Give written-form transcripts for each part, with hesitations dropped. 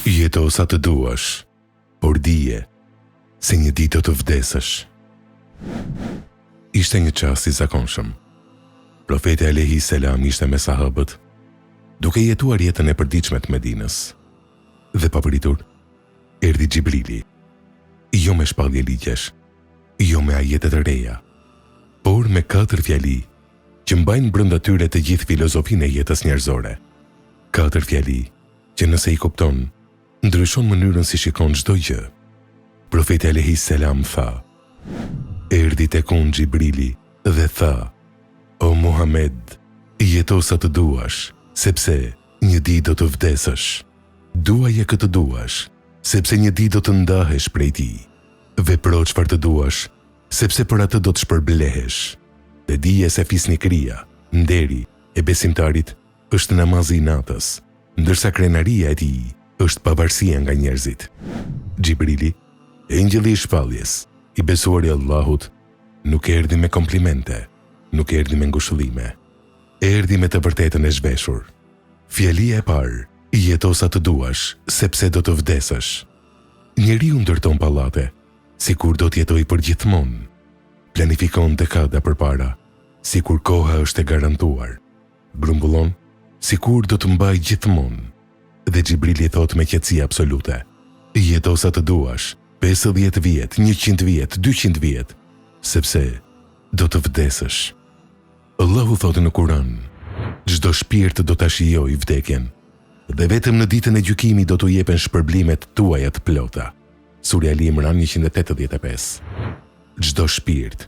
Jeto sa të duash, por dije se një ditë do të vdesësh. Ishte një çast i zakonshëm. Profeti alayhi selam ishte me sahabët, duke jetuar jetën e përditshme të Medinës. Dhe papritur, erdhi Xhibrili, jo me shpallje ligjesh, jo me ajete të reja, por me 4 fjali që mbajnë brenda tyre të gjithë filozofinë e jetës njerëzore. 4 fjali që nëse i kupton, ndryshon mënyrën si shikon çdo gjë. Profeti alayhi selam tha: erdhi tek unë Xhibrili dhe tha: o Muhammed, jeto sa të duash, sepse një ditë do të vdesësh. Duaje këtë duash, sepse një ditë do të ndahesh prej tij. Vepro çfarë të duash, sepse për atë do të shpërblehesh. Dhe dije se fisnikëria, nderi e besimtarit është namazi i natës, ndërsa krenaria e tij është pavarësia nga njerëzit. Xhibrili, engjëlli i shpalljes, i besuar i Allahut, nuk erdhi me komplimente, nuk erdhi me ngushëllime. Erdhi me të vërtetën e zhveshur. Fjalia e parë: jeto sa të duash, sepse do të vdesësh. Njeriu ndërton pallate, sikur do të jetojë përgjithmonë. Planifikon dekada përpara, sikur koha është e garantuar. Grumbullon, sikur do të mbajë gjithmonë. Dhe Xhibrili thot me qetësi absolute: jeto sa të duash, 50 vjet, 100 vjet, 200 vjet, sepse do të vdesësh. Allahu thotë në Kur'an: çdo shpirt do ta shijojë vdekjen, dhe vetëm në ditën e gjykimit do t'u jepen shpërblimet tuaja të plota. Surja Ali Imran 185. Çdo shpirt,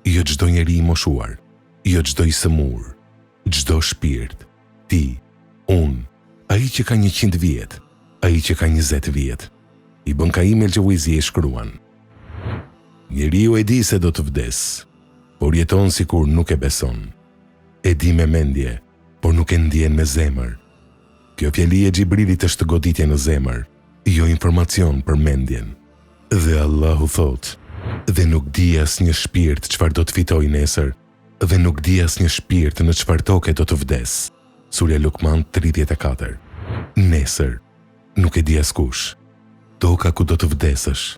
jo çdo njeri i moshuar, jo çdo i sëmur, çdo shpirt, ti, unë, ai që ka 100 vjet, ai që ka 20 vjet. I Ibn Qayyim el-Jawzi e shkruan: njeriu e di se do të vdes, por jeton sikur nuk e beson. E di me mendje, por nuk e ndjen me zemër. Kjo fjali e Xhibrilit është goditje në zemër, jo informacion për mendjen. Dhe Allahu thot: dhe nuk di asnjë shpirt çfarë do të fitojë nesër, dhe nuk di asnjë shpirt në çfarë toke do të vdes. Surja Luqman 34. Nesër, nuk e di askush. Toka ku do të vdesësh,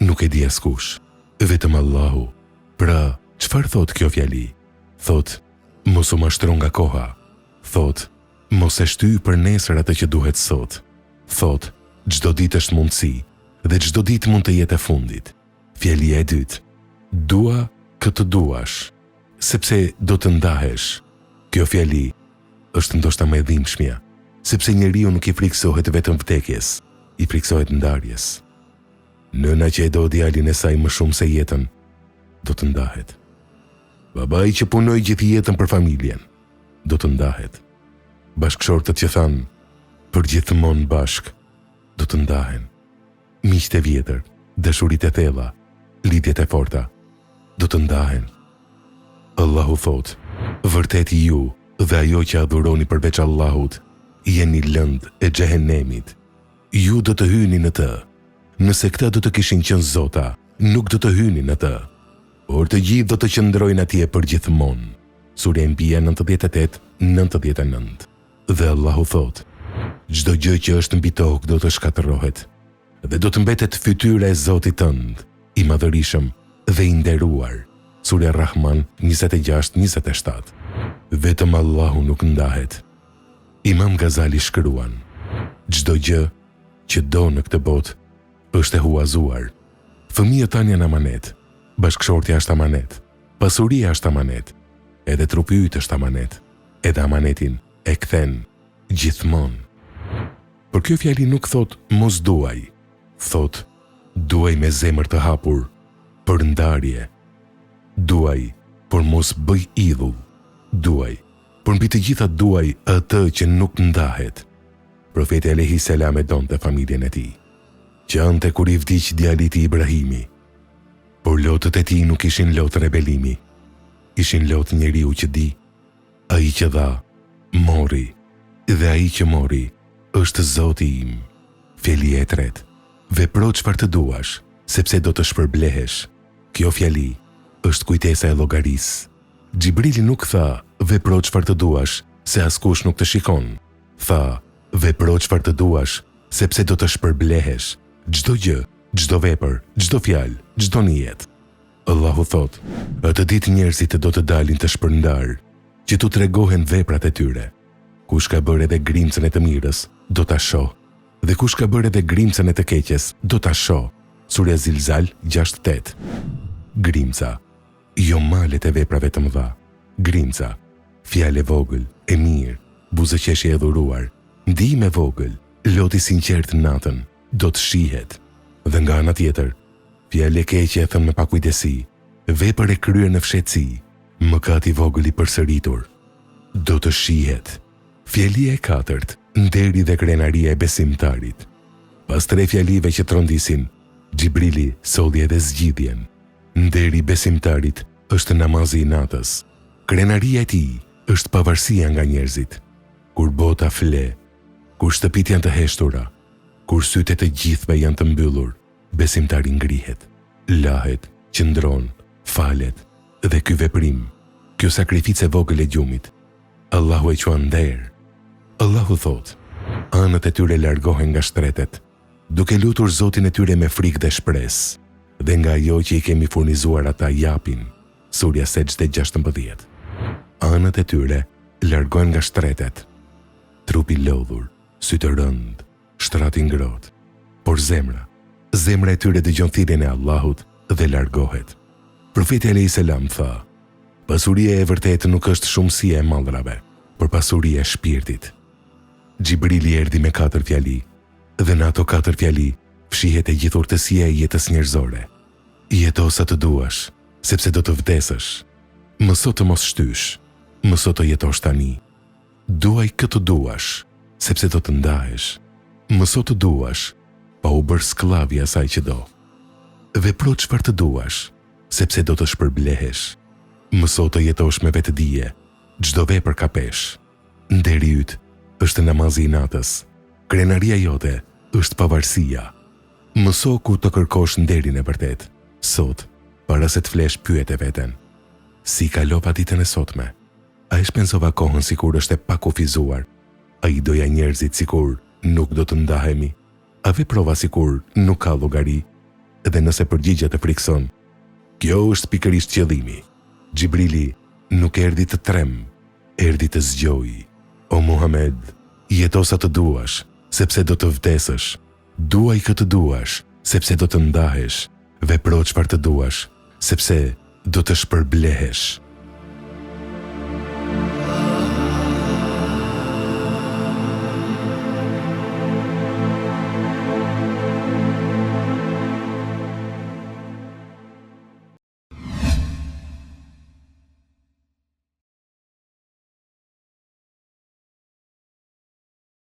nuk e di askush, vetëm Allahu. Pra, çfarë thot kjo fjali? Thot: mos u mashtro nga koha. Thot: mos e shtyj për nesër atë që duhet sot. Thot: çdo ditë është mundësi, dhe çdo ditë mund të jetë e fundit. Fjalia e dytë: dua këtë duash, sepse do të ndahesh. Kjo fjali është ndoshta më e dhimbshmja, sepse njeriu nuk i friksohet vetëm vdekjes, i friksohet ndarjes. Nëna që e do djalin e saj më shumë se jetën, do të ndahet. Babai që punoi gjithë jetën për familjen, do të ndahet. Bashkëshortët që thanë për gjithmonë bashk, do të ndahen. Miqtë e vjetër, dashuritë e thella, lidhjet e forta, do të ndahen. Allahu thot: vërtet ju dhe ajo që adhuroni përveç Allahut jeni lëndë e xhehenemit. Ju do të hyni në të. Nëse këta do të kishin qenë zota, nuk do të hynin në të, por të gjithë do të qëndrojnë atje përgjithmonë. Surja Anbiya 98-99. Dhe Allahu thot: çdo gjë që është mbi tokë do të shkatërrohet, dhe do të mbetet fytyra e Zotit tënd, i madhërisëm dhe i nderuar. Surja Rahman 26-27. Vetëm Allahu nuk ndahet. Imam Gazali shkruan: çdo gjë që do në këtë botë është e huazuar. Fëmijët tanë janë amanet, bashkëshortja është amanet, pasuria është amanet, edhe trupi yt është amanet, edhe amanetin e kthen gjithmonë. Por kjo fjali nuk thot mos duaj, thot duaj me zemër të hapur për ndarje. Duaj, por mos bëj idhull. Duaj, por mbi të gjitha duaj atë që nuk ndahet. Profeti alayhi selam e donte familjen e tij. Qante kur i vdiq djali i Ibrahimi, por lotët e tij nuk ishin lotë rebelimi. Ishin lotë njeriu që di: ai që dha, mori, dhe ai që mori është Zoti im. Fjali e tretë: vepro çfarë të duash, sepse do të shpërblehesh. Kjo fjali është kujtesa e llogarisë. Xhibrili nuk tha: vepro çfarë të duash, se askush nuk të shikon. Tha: vepro çfarë të duash, sepse do të shpërblehesh çdo gjë, çdo vepër, çdo fjalë, çdo nijet. Allahu thot, atë ditë njerëzit do të dalin të shpërndar, që tu tregohen veprat e tyre. Kush ka bërë edhe grimcën e të mirës, do ta shoh, dhe kush ka bërë edhe grimcën e të keqes, do ta shoh. Surja Zilzal 6:8. Grimca, jo malet e veprave të mëdha. Grimca, fjalë e vogël, e mirë, buzëqeshje e dhuruar, ndihmë e vogël, loti sinqert natën, do të shihet. Dhe nga ana tjetër, fjalë e keqe e thënë me pakujdesi, vepër e kryer në fshehtësi, mëkat i vogël i përsëritur, do të shihet. Fjalia e katërt, nderi dhe krenaria e besimtarit. Pas 3 fjalive që trondisin, Gjibrili solli edhe zgjidhjen. Nderi i besimtarit është namazi i natës. Krenaria e tij është pavarësia nga njerëzit. Kur bota fle, kur shtëpit janë të heshtura, kur sytë e të gjithëve janë të mbyllur, besimtari ngrihet, lahet, qëndron, falet, dhe ky veprim, kjo sakrificë e vogël e gjumit, Allahu e quan nder. Allahu thot, anët e tyre largohen nga shtretet, duke lutur Zotin e tyre me frikë dhe shpresë, dhe nga ajo që i kemi furnizuar ata japin. Surja Sejdë 16. Anët e tyre largohen nga shtretet, trupi lodhur, sy të rënd, shtrati ngrohtë, por zemra e tyre dëgjon thirrjen e Allahut dhe largohet. Profeti alayhis salam tha, pasuria e vërtetë nuk është shumësia e mallrave, por pasuria e shpirtit. Gjibrili erdhi me 4 fjali, dhe në ato 4 fjali fshihet e gjithë urtësia e jetës njerëzore. Jeto sa të duash, sepse do të vdesësh. Mëso të mos shtysh, mëso të jetosh tani. Duaj këtë duash, sepse do të ndahesh. Mëso të duash, pa u bërë sklav i asaj që do. Vepro çfarë të duash, sepse do të shpërblehesh. Mëso të jetosh me vetëdije, çdo vepër ka pesh. Nderi yt është namazi i natës. Krenaria jote është pavarësia. Mëso ku të kërkosh nderin e vërtet. Sot, para se të flesh, pyet e veten. Si kalova ditën e sotme? A e shpenzova kohën sikur është e pakufizuar? A i doja njerëzit sikur nuk do të ndahemi? A veprova sikur nuk ka llogari? Edhe nëse përgjigja të frikson, kjo është pikërisht qëllimi. Gjibrili nuk erdhi të trem, erdhi të zgjoj. O Muhammed, jeto sa të duash, sepse do të vdesësh. Duaj këtë duash, sepse do të ndahesh. Vepro çfarë të duash, sepse do të shpërblehesh.